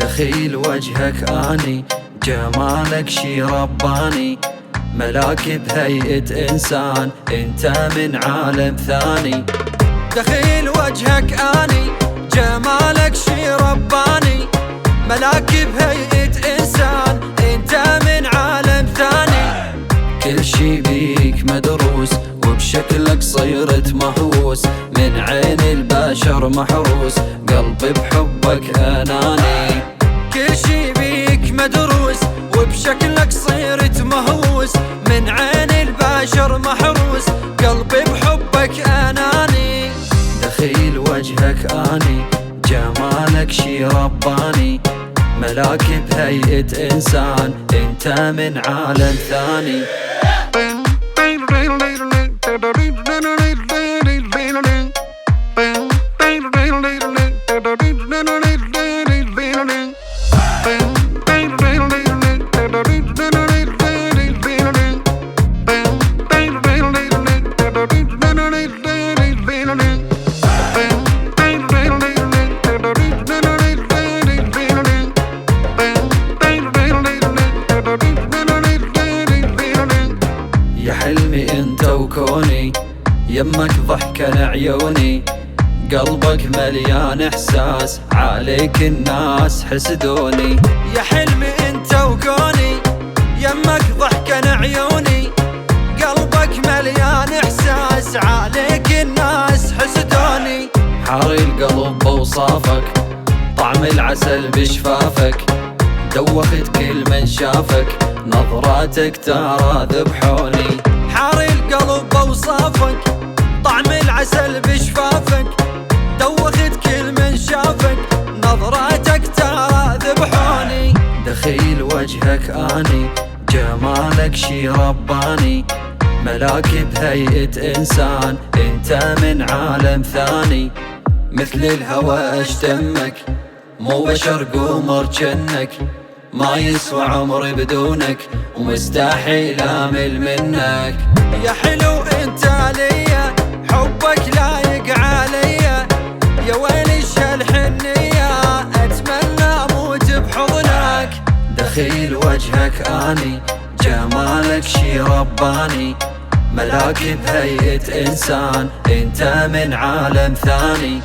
دخيل وجهك اني جمالك شي رباني، ملاك بهيئة انسان انت من عالم ثاني. دخيل وجهك اني جمالك شي رباني، ملاك بهيئة انسان انت من عالم ثاني. كل شي بيك مدروس وبشكلك صيرت مهووس، من عين البشر محروس قلبي بحبك اناني. كل شي بيك مدروس وبشكلك صيرت مهووس، من عين البشر محروس قلبي بحبك اناني. دخيل وجهك اني جمالك شي رباني، ملاك بهيئة انسان انت من عالم ثاني. يا حلمي انت وكوني، يمك ضحكة عيوني، قلبك مليان احساس عليك الناس حسدوني. يا حلمي انت وكوني، يمك ضحكة عيوني، قلبك مليان احساس عليك الناس حسدوني. حاري القلب بوصافك، طعم العسل بشفافك، دوخت كل من شافك، نظراتك ترى ذبحوني. حاري القلب بوصافك، طعم العسل بشفافك، دوخت كل من شافك، نظراتك ترى ذبحوني. دخيل وجهك اني جمالك شي رباني، ملاك بهيئة انسان انت من عالم ثاني. مثل الهوى اشتمك، مو بشر قمر جنك، ما يسوى عمري بدونك ومستحيل امل منك. يا حلو انت ليا حبك لايق عليا، يا ويلي هالحنية اتمنى اموت بحضنك. دخيل وجهك اني جمالك شي رباني، ملاك بهيئة انسان انت من عالم ثاني.